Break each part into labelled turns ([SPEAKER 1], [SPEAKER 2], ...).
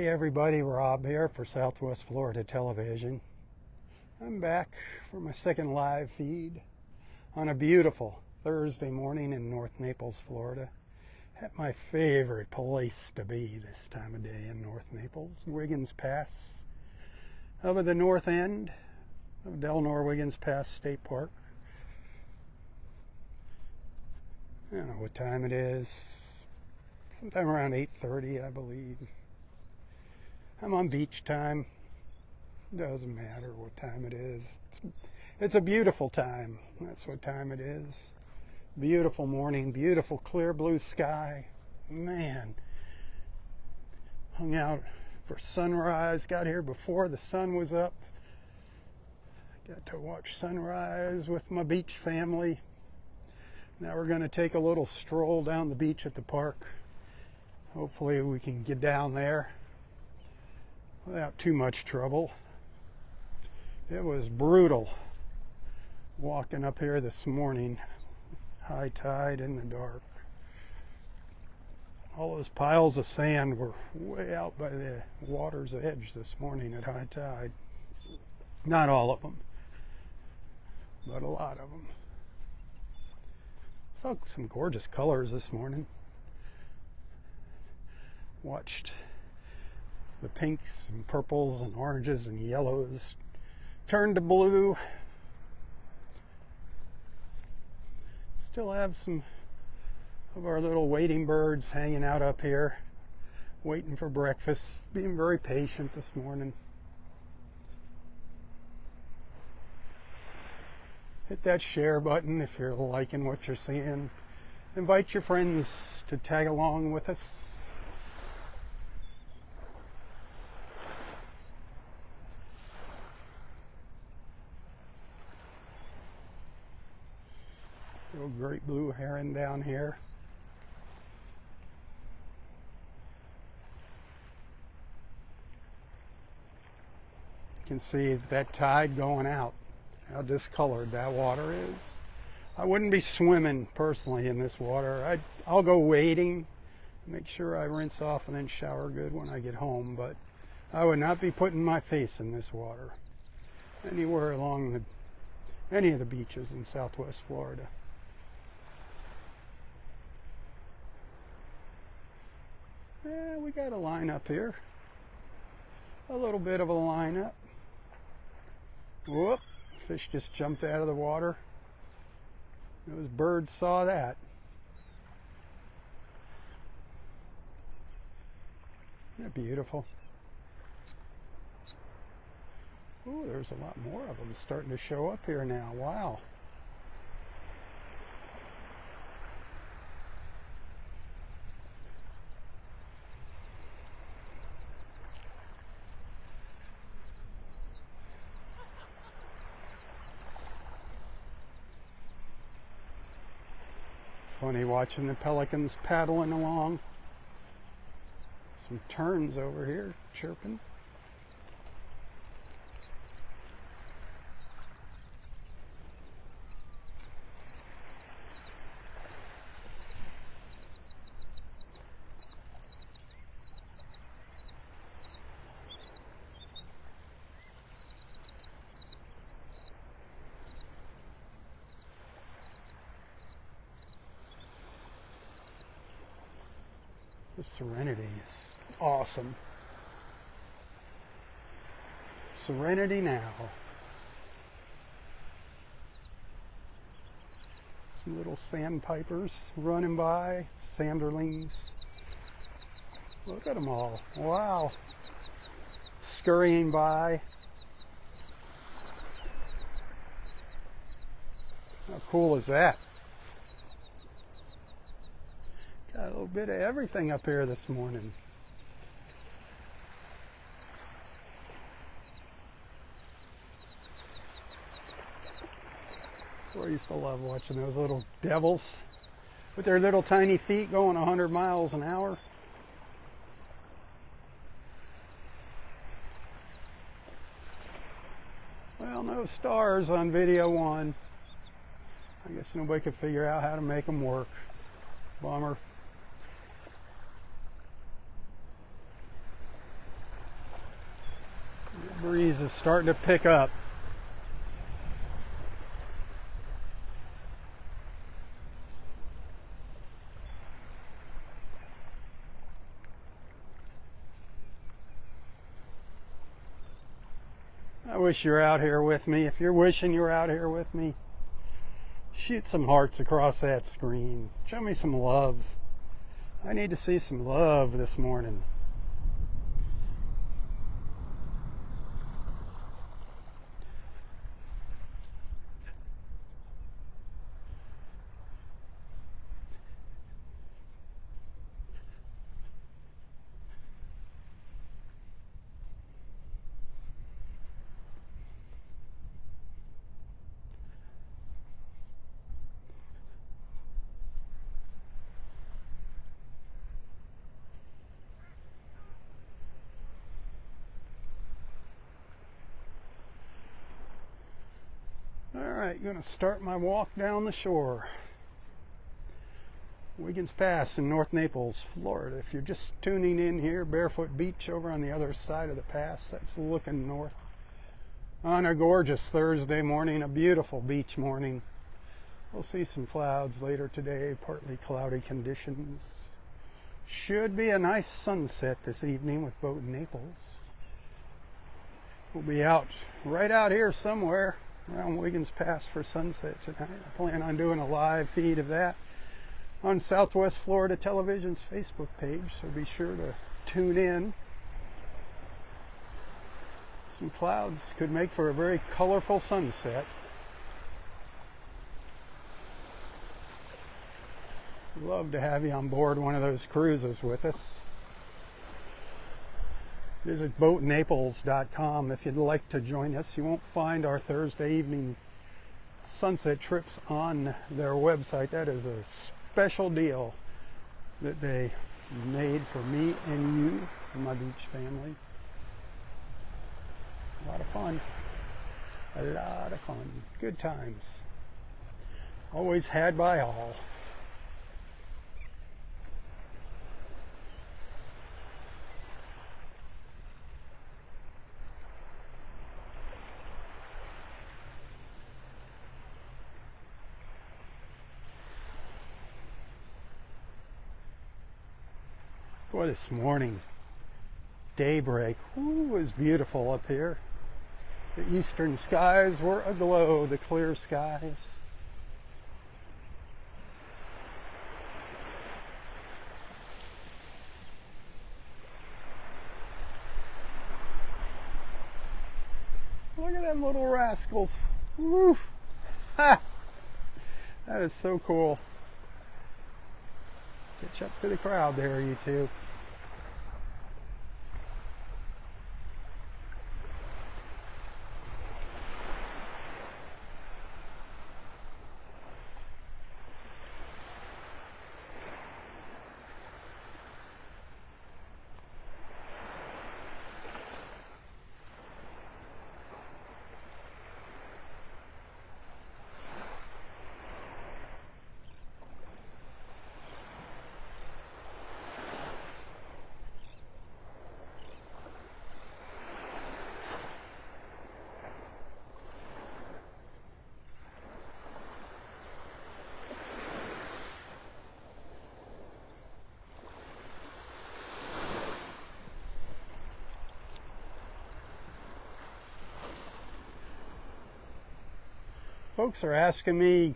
[SPEAKER 1] Hey everybody, Rob here for Southwest Florida Television. I'm back for my second live feed on a beautiful Thursday morning in North Naples, Florida. At my favorite place to be this time of day in North Naples, Wiggins Pass, over the north end of Delnor Wiggins Pass State Park. I don't know what time it is, sometime around 8:30 I believe. I'm on beach time. Doesn't matter what time it is. It's a beautiful time. That's what time it is. Beautiful morning, beautiful clear blue sky. Man, hung out for sunrise. Got here before the sun was up. Got to watch sunrise with my beach family. Now we're going to take a little stroll down the beach at the park. Hopefully we can get down there without too much trouble. It was brutal walking up here this morning, high tide in the dark. All those piles of sand were way out by the water's edge this morning at high tide. Not all of them, but a lot of them. Saw some gorgeous colors this morning. Watched the pinks and purples and oranges and yellows turn to blue. Still have some of our little wading birds hanging out up here, waiting for breakfast, being very patient this morning. Hit that share button if you're liking what you're seeing. Invite your friends to tag along with us. Little great blue heron down here. You can see that tide going out, how discolored that water is. I wouldn't be swimming personally in this water. I'll go wading, make sure I rinse off and then shower good when I get home, but I would not be putting my face in this water anywhere along any of the beaches in Southwest Florida. Yeah, we got a lineup here. A little bit of a lineup. Whoop, fish just jumped out of the water. Those birds saw that. Isn't that beautiful? Oh, there's a lot more of them starting to show up here now. Wow. Funny watching the pelicans paddling along. Some terns over here chirping. The serenity is awesome. Serenity now. Some little sandpipers running by, sanderlings. Look at them all. Wow. Scurrying by. How cool is that? Got a little bit of everything up here this morning. I used to love watching those little devils with their little tiny feet going 100 miles an hour. Well, no stars on video one. I guess nobody could figure out how to make them work. Bummer. Breeze is starting to pick up. I wish you're out here with me. If you're wishing you're out here with me, shoot some hearts across that screen. Show me some love. I need to see some love this morning. Alright, going to start my walk down the shore. Wiggins Pass in North Naples, Florida. If you're just tuning in here, Barefoot Beach over on the other side of the pass. That's looking north. On a gorgeous Thursday morning, a beautiful beach morning. We'll see some clouds later today, partly cloudy conditions. Should be a nice sunset this evening with boat in Naples. We'll be out, right out here somewhere around Wiggins Pass for sunset tonight. I plan on doing a live feed of that on Southwest Florida Television's Facebook page, so be sure to tune in. Some clouds could make for a very colorful sunset. Love to have you on board one of those cruises with us. Visit boatnaples.com if you'd like to join us. You won't find our Thursday evening sunset trips on their website. That is a special deal that they made for me and you and my beach family. A lot of fun. A lot of fun. Good times. Always had by all. Boy, this morning, daybreak, was beautiful up here. The eastern skies were aglow, the clear skies. Look at them little rascals. Woo! Ha! That is so cool. Catch up to the crowd there, you two. Folks are asking me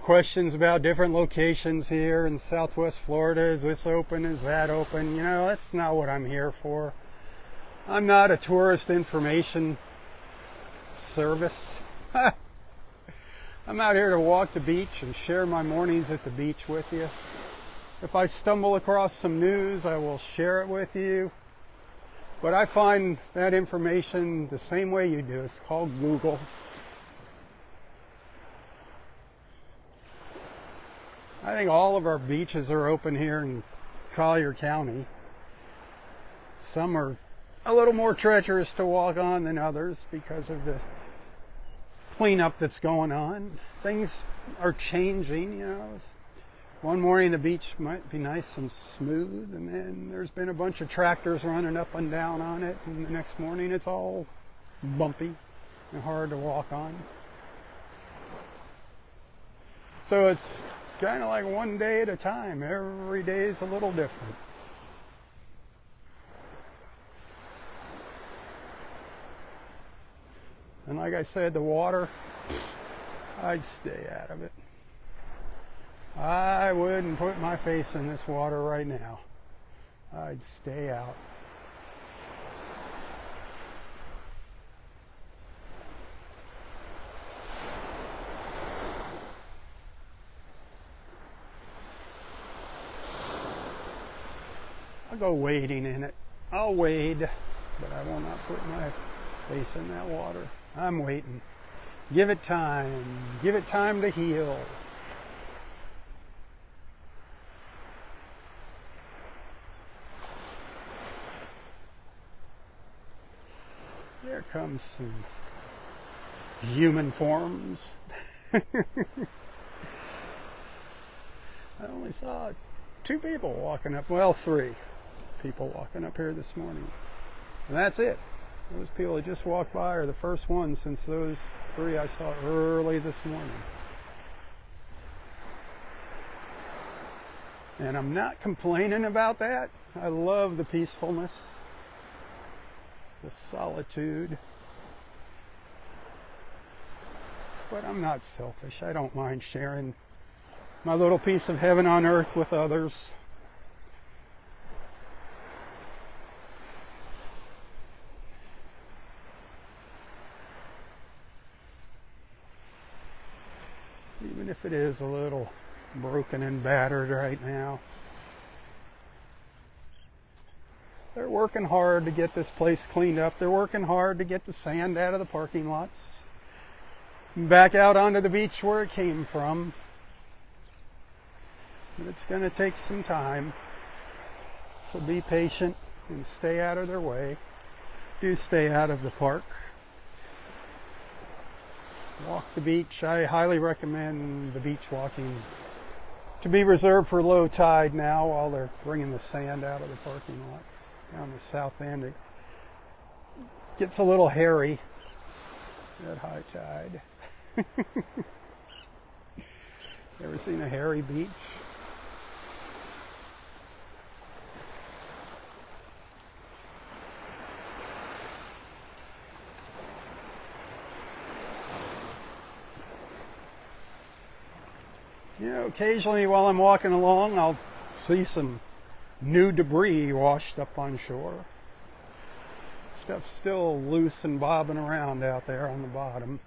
[SPEAKER 1] questions about different locations here in Southwest Florida. Is this open? Is that open? You know, that's not what I'm here for. I'm not a tourist information service. I'm out here to walk the beach and share my mornings at the beach with you. If I stumble across some news, I will share it with you. But I find that information the same way you do. It's called Google. I think all of our beaches are open here in Collier County. Some are a little more treacherous to walk on than others because of the cleanup that's going on. Things are changing, you know. One morning the beach might be nice and smooth, and then there's been a bunch of tractors running up and down on it, and the next morning it's all bumpy and hard to walk on. So it's kind of like one day at a time. Every day is a little different. And like I said, the water, I'd stay out of it. I wouldn't put my face in this water right now. I'd stay out. I'll go wading in it. I'll wade, but I will not put my face in that water. I'm waiting. Give it time. Give it time to heal. There comes some human forms. I only saw 2 people walking up, well, 3 people walking up here this morning. And that's it. Those people that just walked by are the first ones since those 3 I saw early this morning. And I'm not complaining about that. I love the peacefulness, the solitude. But I'm not selfish. I don't mind sharing my little piece of heaven on earth with others. Even if it is a little broken and battered right now. They're working hard to get this place cleaned up. They're working hard to get the sand out of the parking lots, back out onto the beach where it came from. But it's going to take some time. So be patient and stay out of their way. Do stay out of the park. Walk the beach. I highly recommend the beach walking to be reserved for low tide now while they're bringing the sand out of the parking lots. Down the south end, it gets a little hairy at high tide. Ever seen a hairy beach? You know, occasionally while I'm walking along, I'll see some new debris washed up on shore. Stuff's still loose and bobbing around out there on the bottom.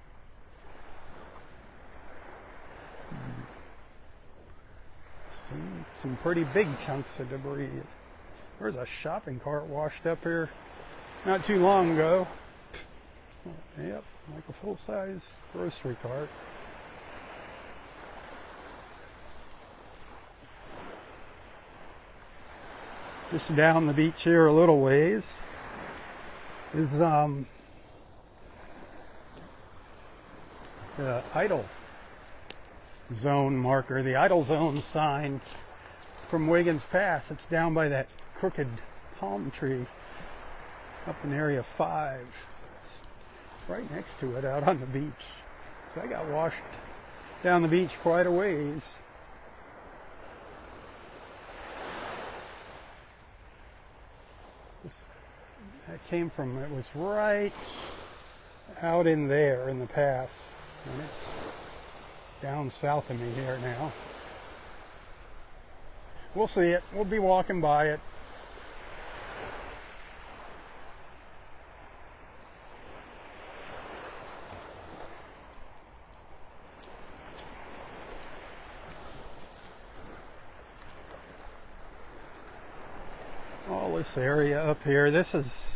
[SPEAKER 1] Some pretty big chunks of debris. There was a shopping cart washed up here not too long ago. Yep, like a full-size grocery cart. Just down the beach here a little ways is the idle zone marker, the idle zone sign from Wiggins Pass. It's down by that crooked palm tree up in area 5. It's right next to it out on the beach. So I got washed down the beach quite a ways. That came from, it was right out in there in the pass, and it's down south of me here now. We'll see it. We'll be walking by it. All this area up here, this is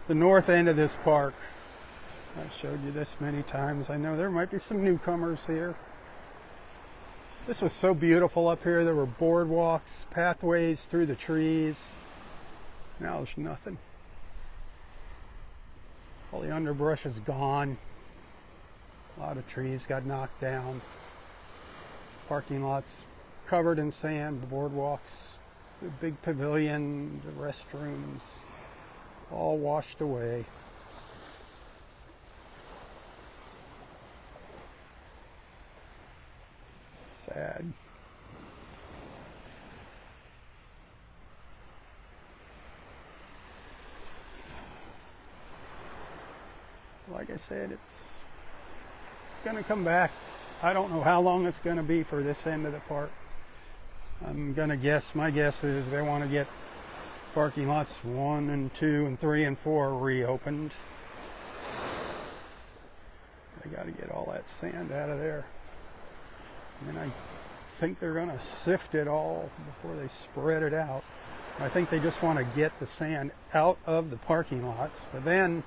[SPEAKER 1] the north end of this park. I've showed you this many times. I know there might be some newcomers here. This was so beautiful up here. There were boardwalks, pathways through the trees. Now there's nothing. All the underbrush is gone. A lot of trees got knocked down. Parking lots covered in sand. The boardwalks, the big pavilion, the restrooms, all washed away. Sad. Like I said, it's going to come back. I don't know how long it's going to be for this end of the park. I'm going to guess, my guess is they want to get parking lots 1 and 2 and 3 and 4 reopened. They got to get all that sand out of there. And I think they're going to sift it all before they spread it out. I think they just want to get the sand out of the parking lots, but then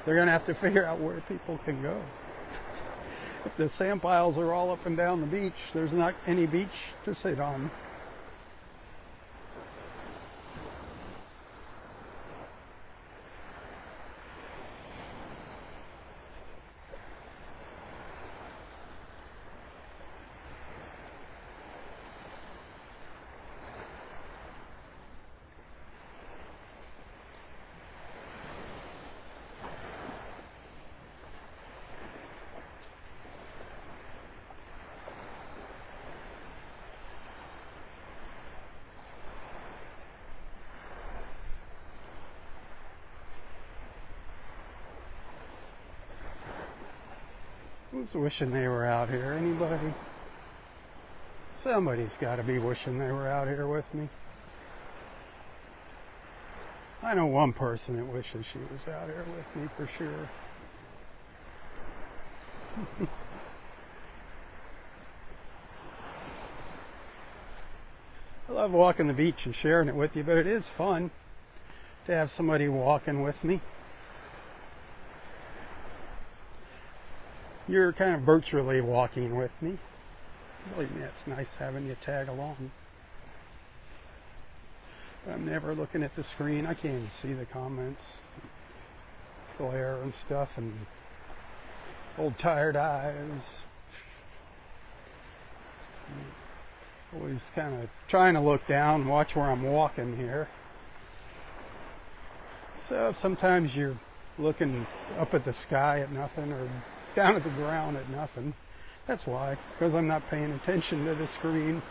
[SPEAKER 1] they're going to have to figure out where people can go. If the sand piles are all up and down the beach, there's not any beach to sit on. Who's wishing they were out here? Anybody? Somebody's got to be wishing they were out here with me. I know one person that wishes she was out here with me for sure. I love walking the beach and sharing it with you, but it is fun to have somebody walking with me. You're kind of virtually walking with me. Believe me, it's nice having you tag along. But I'm never looking at the screen. I can't even see the comments, glare and stuff, and old tired eyes. Always kind of trying to look down and watch where I'm walking here. So sometimes you're looking up at the sky at nothing, or down at the ground at nothing. That's why, because I'm not paying attention to the screen.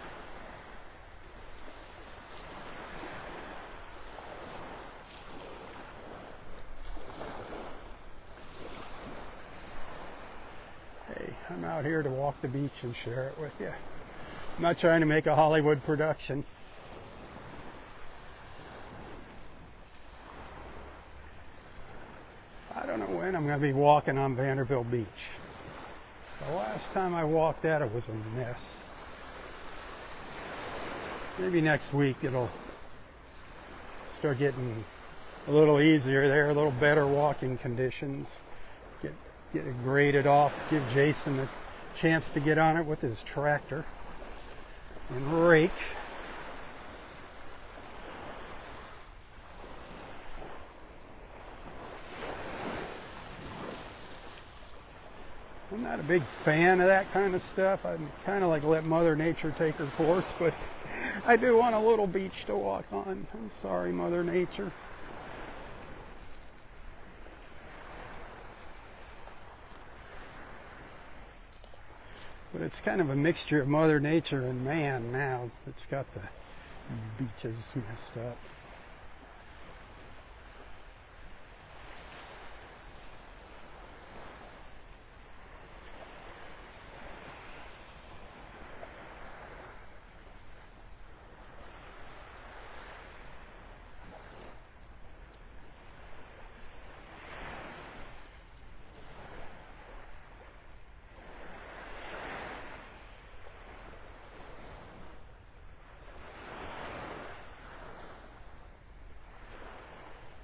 [SPEAKER 1] Hey, I'm out here to walk the beach and share it with you. I'm not trying to make a Hollywood production. I don't know when I'm going to be walking on Vanderbilt Beach. The last time I walked that, it was a mess. Maybe next week it'll start getting a little easier there, a little better walking conditions. Get it graded off, give Jason a chance to get on it with his tractor and rake. I'm not a big fan of that kind of stuff. I kind of like let Mother Nature take her course, but I do want a little beach to walk on. I'm sorry, Mother Nature. But it's kind of a mixture of Mother Nature and man now. It's got the beaches messed up.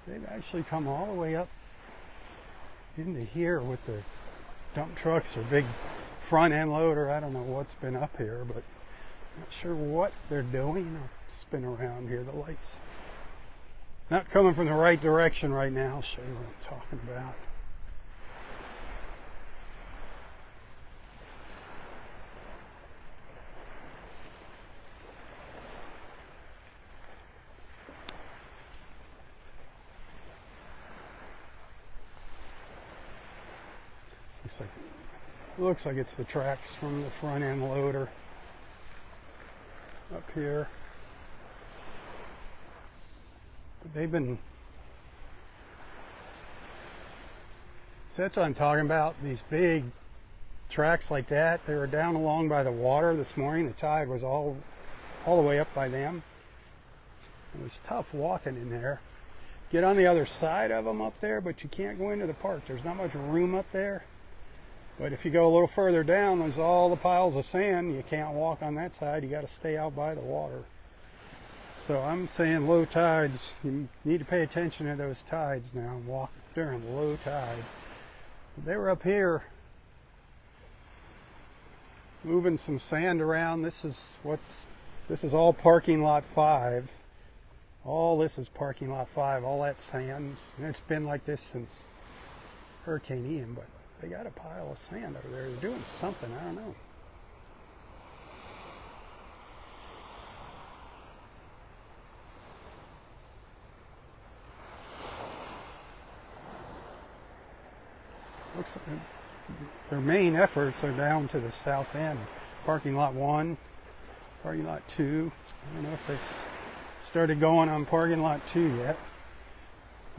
[SPEAKER 1] They've actually come all the way up into here with the dump trucks or big front end loader. I don't know what's been up here, but not sure what they're doing. I'll spin around here. The light's not coming from the right direction right now. I'll show you what I'm talking about. Looks like it's the tracks from the front end loader up here. But they've been, so that's what I'm talking about, these big tracks like that. They were down along by the water this morning. The tide was all the way up by them. It was tough walking in there. Get on the other side of them up there, but you can't go into the park. There's not much room up there. But if you go a little further down, there's all the piles of sand. You can't walk on that side. You got to stay out by the water. So I'm saying low tides, you need to pay attention to those tides now and walk during low tide. They were up here moving some sand around. This is all parking lot 5. All this is parking lot 5, all that sand. And it's been like this since Hurricane Ian, but they got a pile of sand over there. They're doing something, I don't know. Looks like their main efforts are down to the south end. Parking lot 1, parking lot 2. I don't know if they started going on parking lot 2 yet.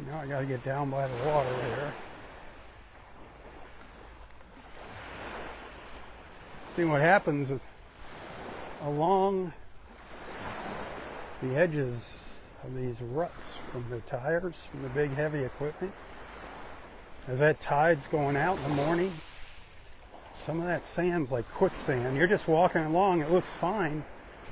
[SPEAKER 1] Now I got to get down by the water there. See what happens is along the edges of these ruts from the tires, from the big heavy equipment, as that tide's going out in the morning, some of that sand's like quicksand. You're just walking along, it looks fine,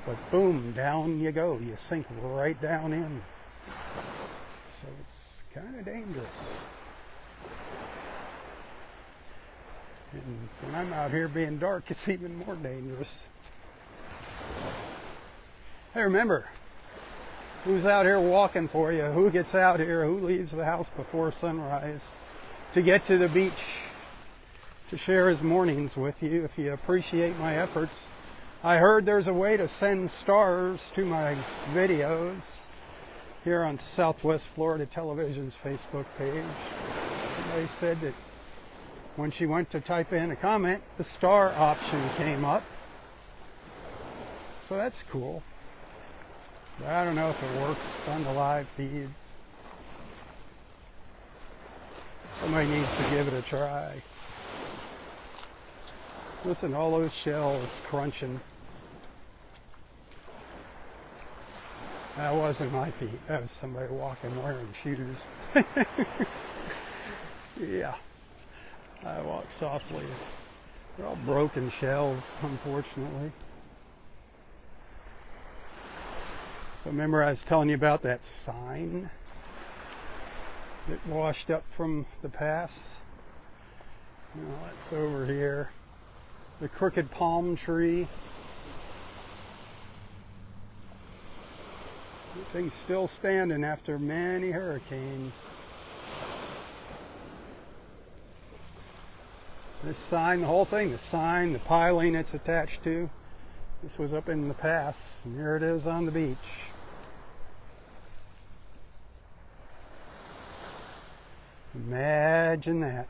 [SPEAKER 1] but boom, down you go. You sink right down in. So it's kind of dangerous. And when I'm out here being dark, it's even more dangerous. Hey, remember, who's out here walking for you? Who gets out here? Who leaves the house before sunrise to get to the beach to share his mornings with you? If you appreciate my efforts, I heard there's a way to send stars to my videos here on Southwest Florida Television's Facebook page. They said that when she went to type in a comment, the star option came up. So that's cool. But I don't know if it works on the live feeds. Somebody needs to give it a try. Listen to all those shells crunching. That wasn't my feet. That was somebody walking wearing shoes. Yeah. I walk softly. They're all broken shells, unfortunately. So remember I was telling you about that sign that washed up from the past? That's over here. The crooked palm tree. The thing's still standing after many hurricanes. This sign, the whole thing, the sign, the piling it's attached to, this was up in the past, and here it is on the beach. Imagine that.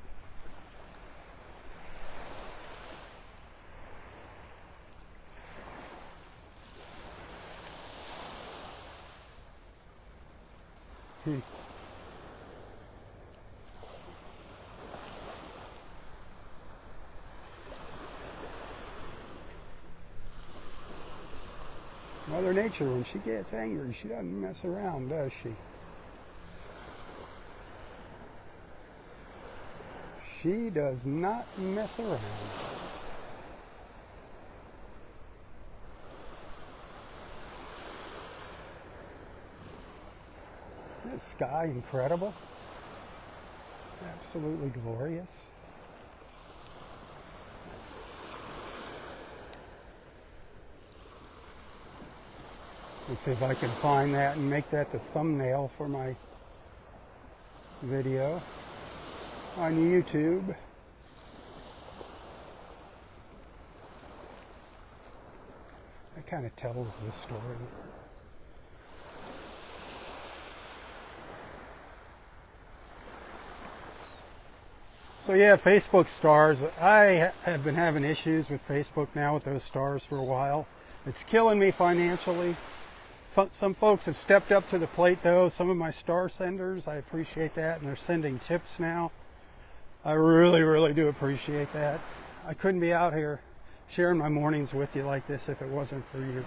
[SPEAKER 1] Mother Nature, when she gets angry, she doesn't mess around, does she? She does not mess around. Isn't the sky incredible? Absolutely glorious. Let's see if I can find that and make that the thumbnail for my video on YouTube. That kind of tells the story. So yeah, Facebook stars. I have been having issues with Facebook now with those stars for a while. It's killing me financially. Some folks have stepped up to the plate though. Some of my star senders, I appreciate that, and they're sending tips now. I really, really do appreciate that. I couldn't be out here sharing my mornings with you like this if it wasn't for your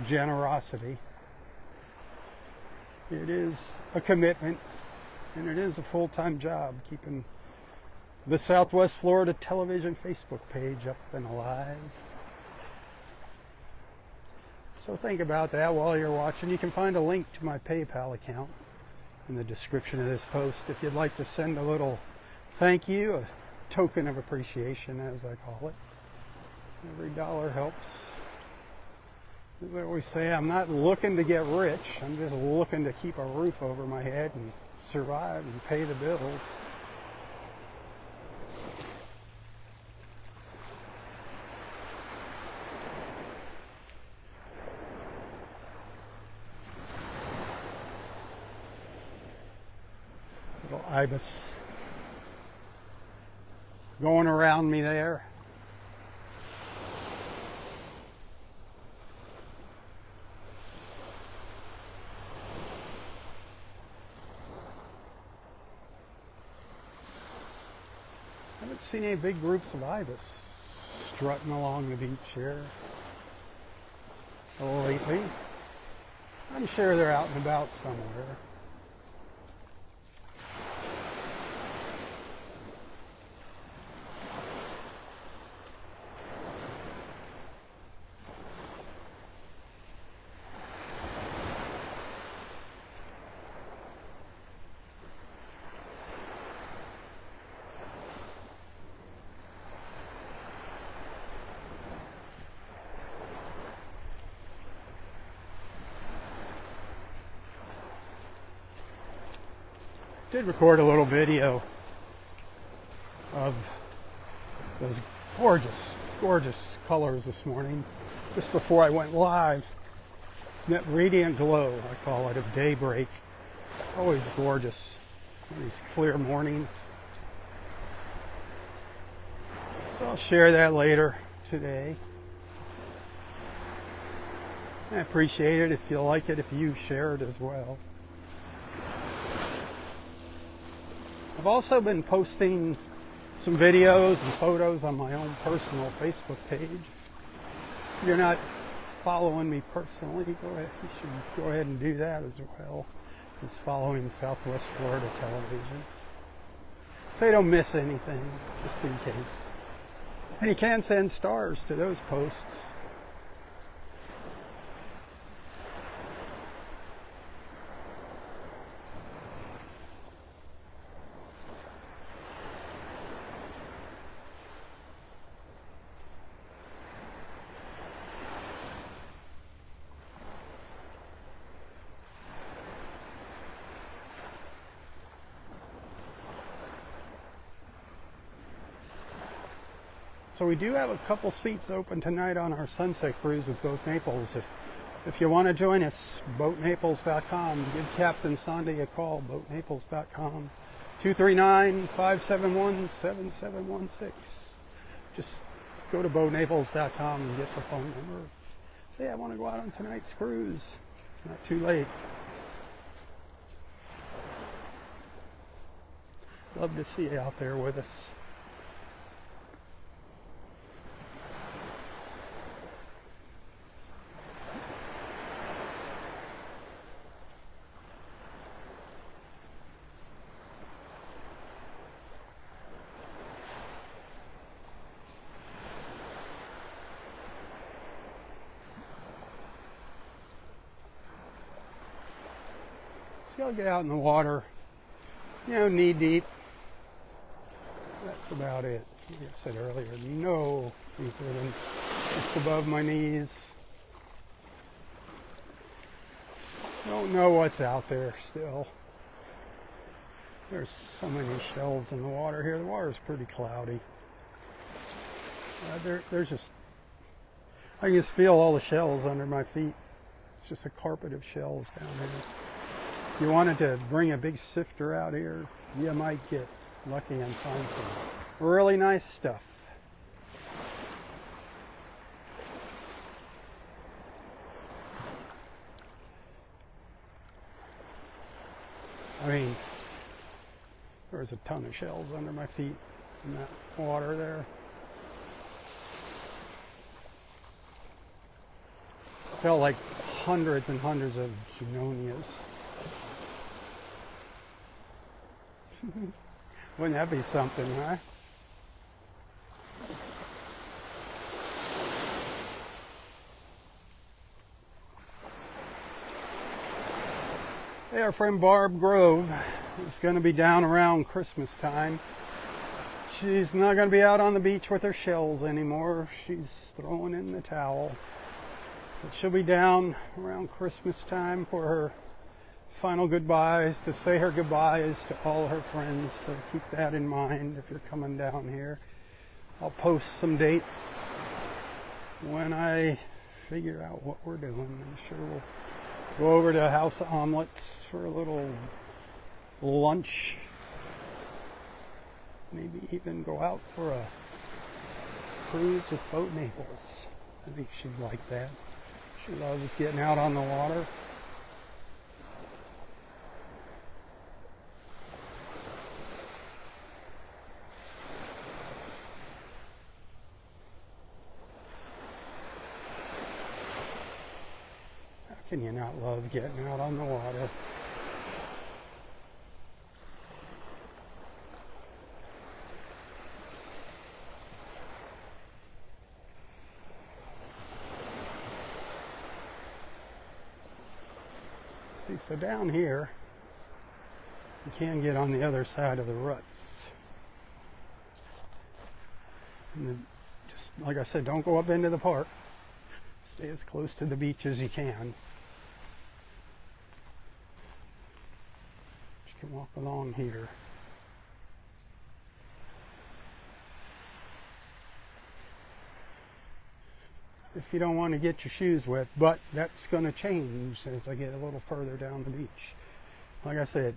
[SPEAKER 1] generosity. It is a commitment, and it is a full-time job keeping the Southwest Florida Television Facebook page up and alive. So think about that while you're watching. You can find a link to my PayPal account in the description of this post if you'd like to send a little thank you, a token of appreciation as I call it. Every dollar helps. As I always say, I'm not looking to get rich. I'm just looking to keep a roof over my head and survive and pay the bills. Little ibis going around me there. I haven't seen any big groups of ibis strutting along the beach here lately. I'm sure they're out and about somewhere. Did record a little video of those gorgeous, gorgeous colors this morning, just before I went live. That radiant glow, I call it, of daybreak. Always gorgeous. These clear mornings. So I'll share that later today. I appreciate it if you like it, if you share it as well. I've also been posting some videos and photos on my own personal Facebook page. If you're not following me personally, you should go ahead and do that as well. It's following Southwest Florida Television, so you don't miss anything, just in case. And you can send stars to those posts. So we do have a couple seats open tonight on our sunset cruise with Boat Naples. If you want to join us, boatnaples.com. Give Captain Sandy a call, boatnaples.com. 239-571-7716. Just go to boatnaples.com and get the phone number. Say, I want to go out on tonight's cruise. It's not too late. Love to see you out there with us. So I'll get out in the water, knee deep. That's about it. Like I said earlier, no deeper than just above my knees. Don't know what's out there still. There's so many shells in the water here. The water's pretty cloudy. There's just, I can just feel all the shells under my feet. It's just a carpet of shells down there. If you wanted to bring a big sifter out here, you might get lucky and find some. Really nice stuff. I mean, there's a ton of shells under my feet in that water there. Felt like hundreds and hundreds of Junonias. Wouldn't that be something, huh? Hey, our friend Barb Grove is going to be down around Christmas time. She's not going to be out on the beach with her shells anymore. She's throwing in the towel. But she'll be down around Christmas time for her final goodbyes, to say her goodbyes to all her friends. So keep that in mind if you're coming down here. I'll post some dates when I figure out what we're doing. I'm sure we'll go over to House of Omelets for a little lunch. Maybe even go out for a cruise with Boat Naples. I think she'd like that. She loves getting out on the water. How can you not love getting out on the water? See, so down here, you can get on the other side of the ruts. And then, just like I said, don't go up into the park. Stay as close to the beach as you can. You can walk along here. If you don't want to get your shoes wet, but that's going to change as I get a little further down the beach. Like I said,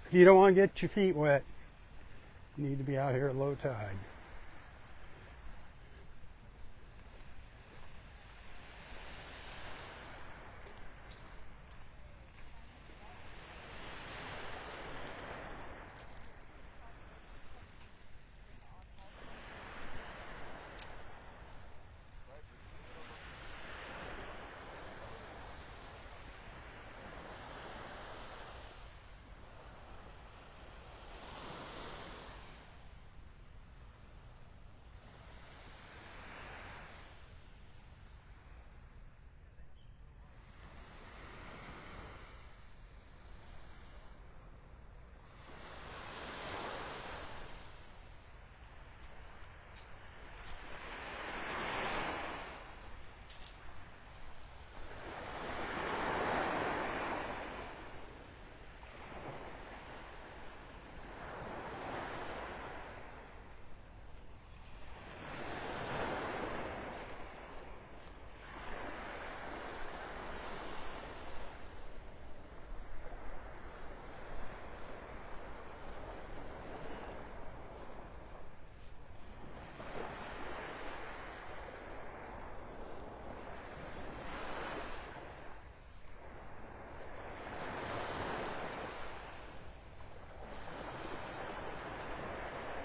[SPEAKER 1] if you don't want to get your feet wet, you need to be out here at low tide.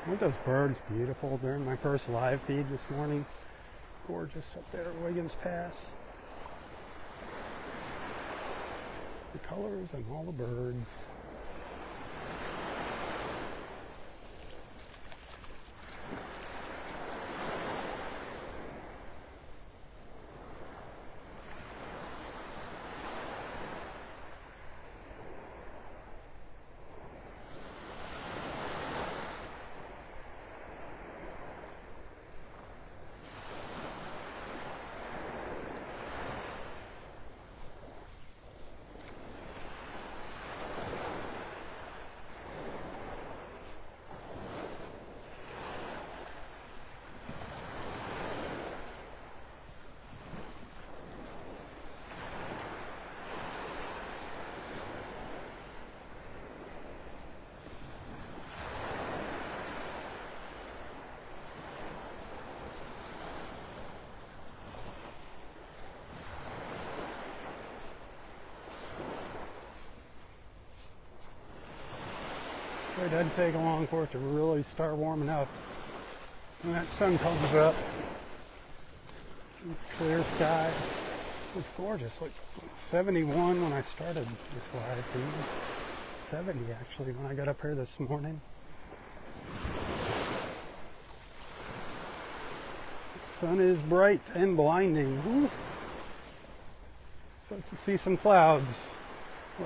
[SPEAKER 1] Aren't those birds beautiful during my first live feed this morning? Gorgeous up there at Wiggins Pass. The colors and all the birds. It doesn't take long for it to really start warming up. When that sun comes up, it's clear skies. It's gorgeous. Like 71 when I started this live feed. 70 actually when I got up here this morning. The sun is bright and blinding. Woo. Supposed to see some clouds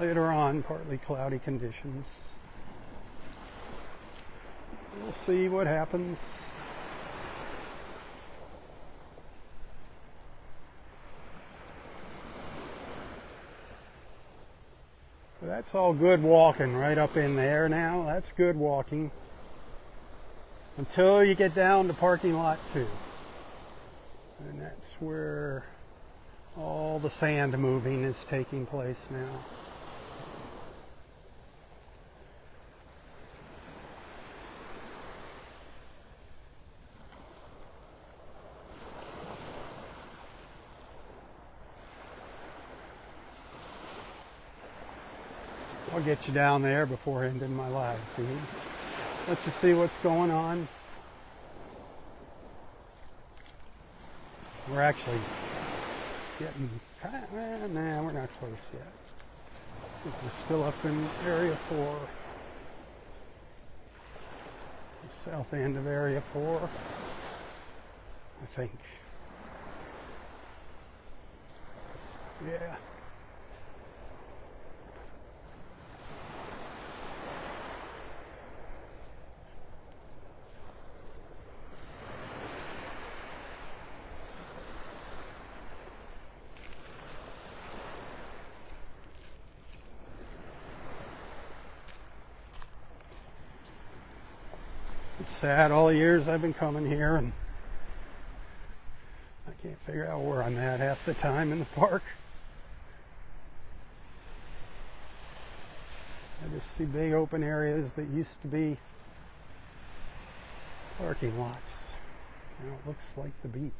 [SPEAKER 1] later on, partly cloudy conditions. We'll see what happens. That's all good walking right up in there now. That's good walking. Until you get down to parking lot 2. And that's where all the sand moving is taking place now. I'll get you down there before ending my live feed. Let you see what's going on. We're actually getting nah, we're not close yet. I think we're still up in area 4. The south end of area 4, I think. Yeah. It's sad all the years I've been coming here and I can't figure out where I'm at half the time in the park. I just see big open areas that used to be parking lots. Now it looks like the beach.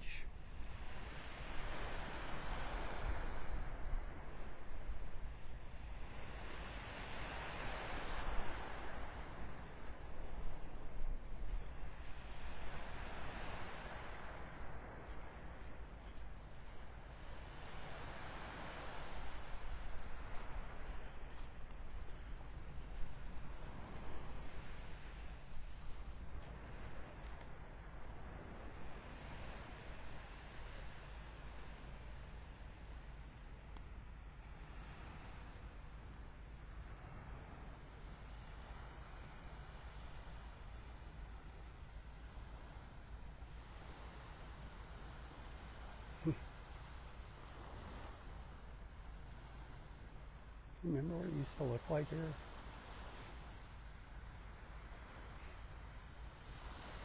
[SPEAKER 1] Remember what it used to look like here?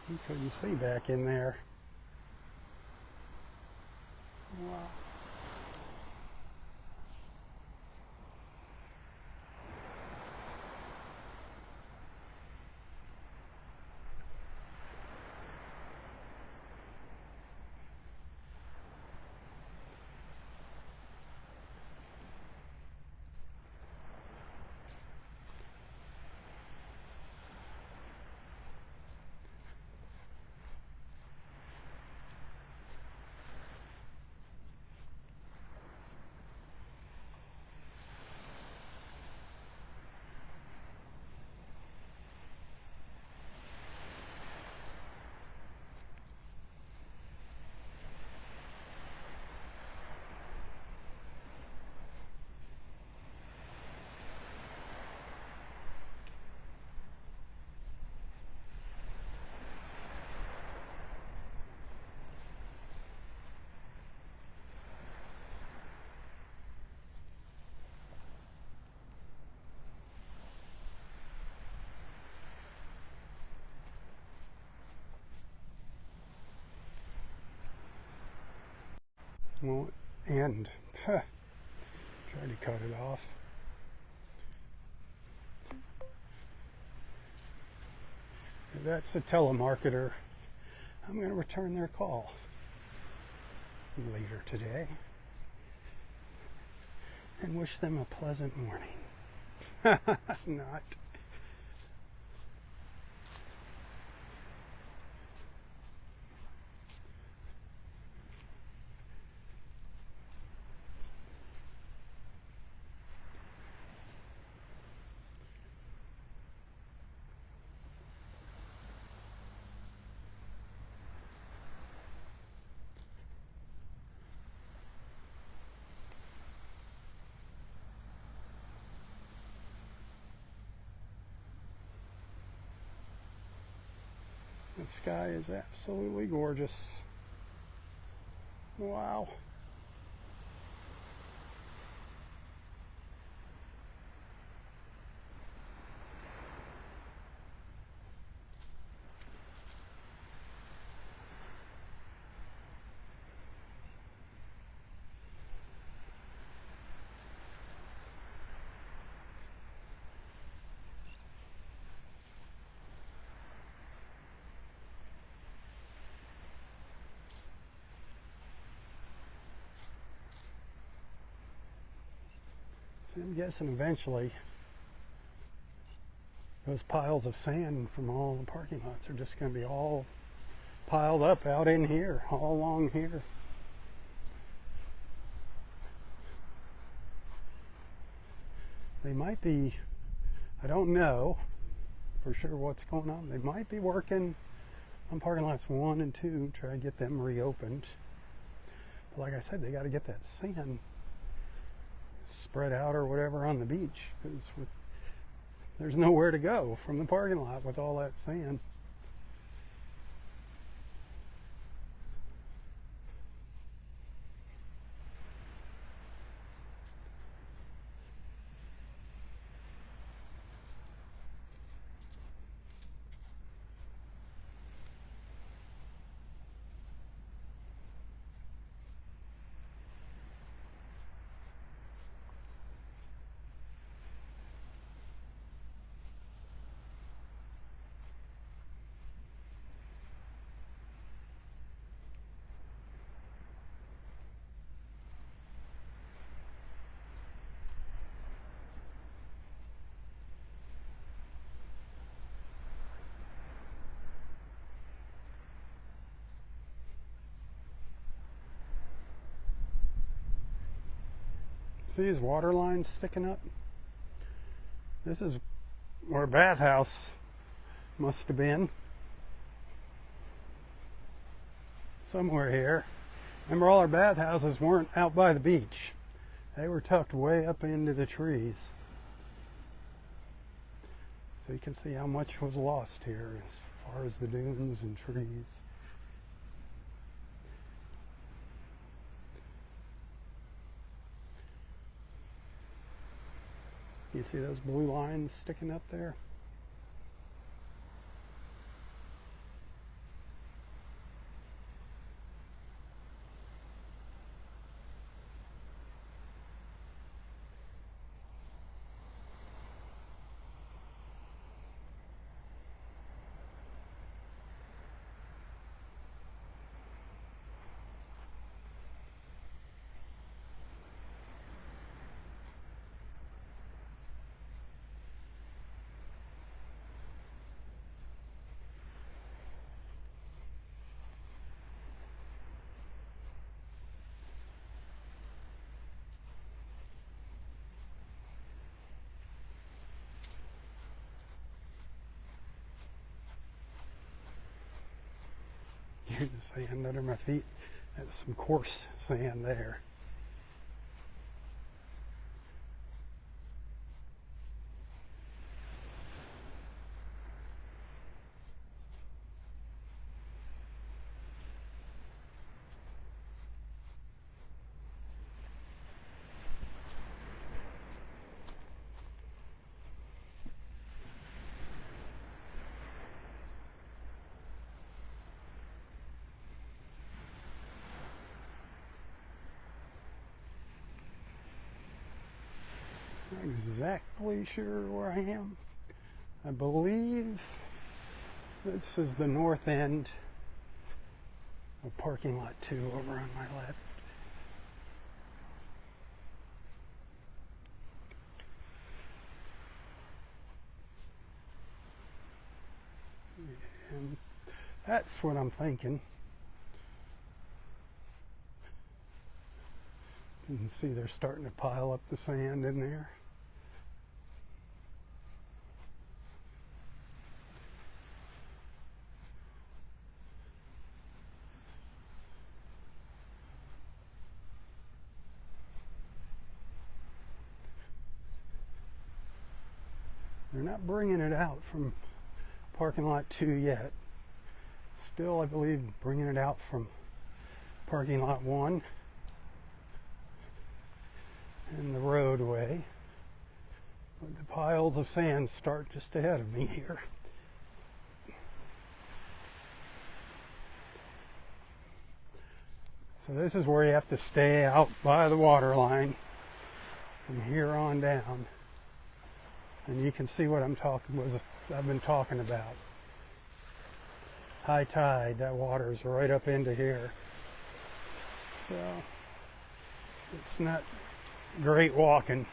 [SPEAKER 1] You couldn't see back in there. Wow. Won't end. Try to cut it off. If that's a telemarketer, I'm going to return their call later today and wish them a pleasant morning. Not. The sky is absolutely gorgeous. Wow. So I'm guessing eventually those piles of sand from all the parking lots are just going to be all piled up out in here, all along here. They might be, I don't know for sure what's going on. They might be working on parking lots 1 and 2, try to get them reopened. But like I said, they got to get that sand spread out or whatever on the beach, because there's nowhere to go from the parking lot with all that sand. See these water lines sticking up? This is where a bathhouse must have been. Somewhere here. Remember, all our bathhouses weren't out by the beach. They were tucked way up into the trees. So you can see how much was lost here as far as the dunes and trees. You see those blue lines sticking up there? Here's the sand under my feet. There's some coarse sand there. Not exactly sure where I am. I believe this is the north end of parking lot 2 over on my left. And that's what I'm thinking. You can see they're starting to pile up the sand in there. They're not bringing it out from parking lot 2 yet. still, I believe, bringing it out from parking lot 1 and the roadway. But the piles of sand start just ahead of me here. So this is where you have to stay out by the water line from here on down. And you can see what I've been talking about. High tide, that water is right up into here. So it's not great walking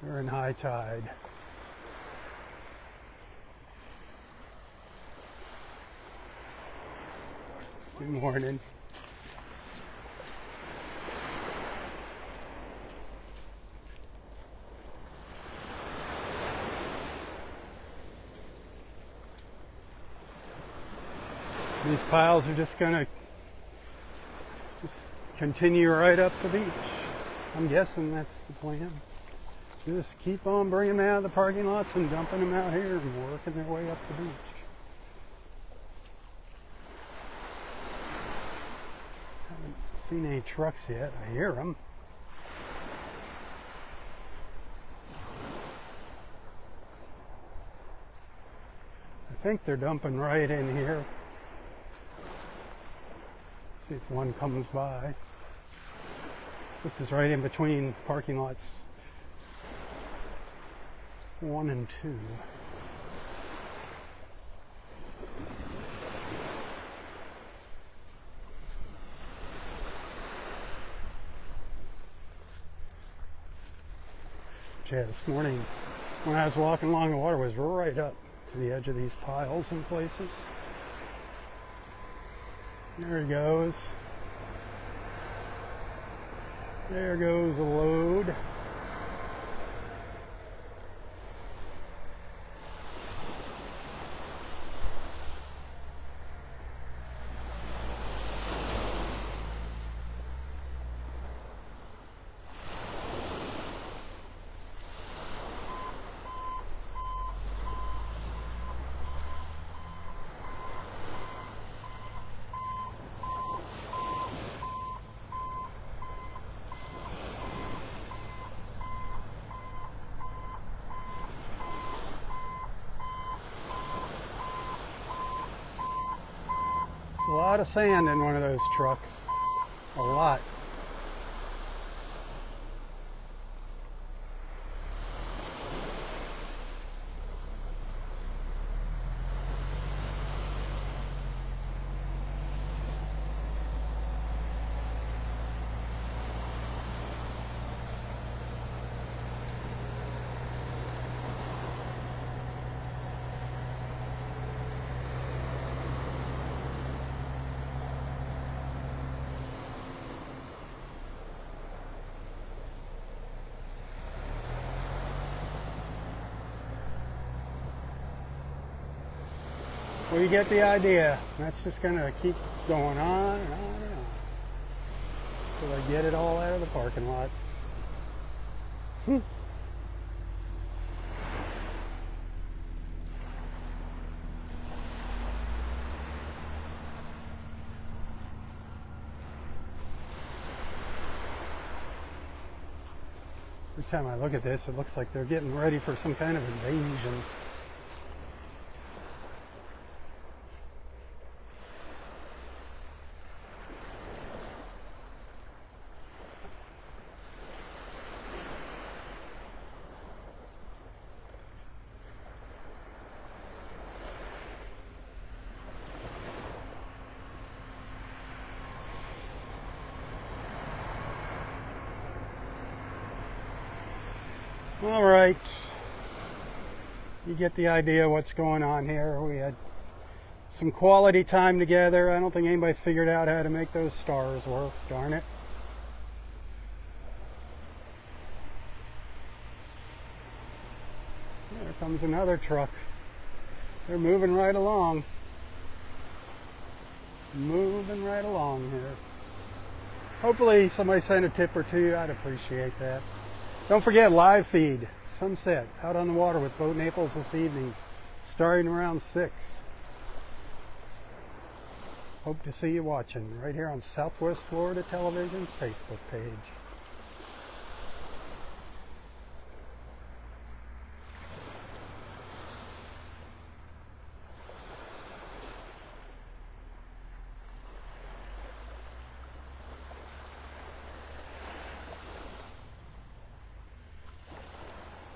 [SPEAKER 1] during high tide. Good morning. These piles are just going to continue right up the beach. I'm guessing that's the plan. Just keep on bringing them out of the parking lots and dumping them out here and working their way up the beach. Haven't seen any trucks yet. I hear them. I think they're dumping right in here. See if one comes by. This is right in between parking lots 1 and 2. Yeah, this morning when I was walking along, the water was right up to the edge of these piles in places. There he goes. There goes the load. A lot of sand in one of those trucks. A lot. Well, you get the idea. That's just going to keep going on and on and on. So they get it all out of the parking lots. Every time I look at this, it looks like they're getting ready for some kind of invasion. All right, you get the idea what's going on here. We had some quality time together. I don't think anybody figured out how to make those stars work, darn it. There comes another truck. They're moving right along. Moving right along here. Hopefully somebody sent a tip or two. I'd appreciate that. Don't forget, live feed, sunset, out on the water with Boat Naples this evening, starting around 6. Hope to see you watching right here on Southwest Florida Television's Facebook page.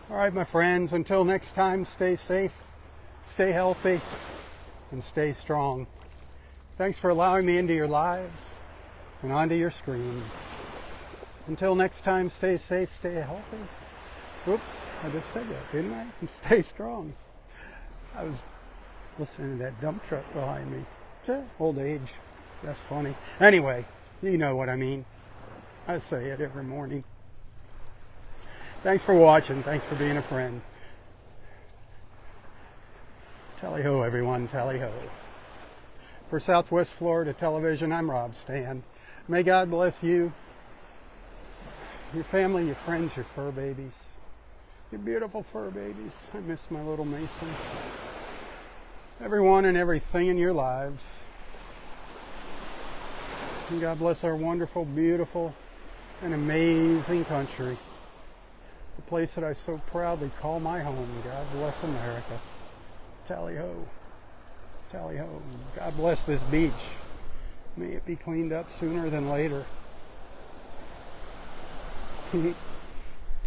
[SPEAKER 1] All right, my friends, until next time, stay safe, stay healthy, and stay strong. Thanks for allowing me into your lives and onto your screens. Until next time, stay safe, stay healthy. Oops, I just said that, didn't I? And stay strong. I was listening to that dump truck behind me. Old age. That's funny. Anyway, you know what I mean. I say it every morning. Thanks for watching. Thanks for being a friend. Tally-ho, everyone. Tally-ho. For Southwest Florida Television, I'm Robb Stan. May God bless you, your family, your friends, your fur babies. Your beautiful fur babies. I miss my little Mason. Everyone and everything in your lives. And God bless our wonderful, beautiful, and amazing country. The place that I so proudly call my home. God bless America. Tally-ho. Tally-ho. God bless this beach. May it be cleaned up sooner than later.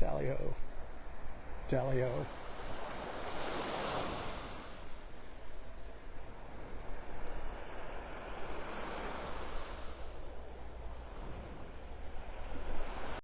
[SPEAKER 1] Tally-ho. Tally-ho.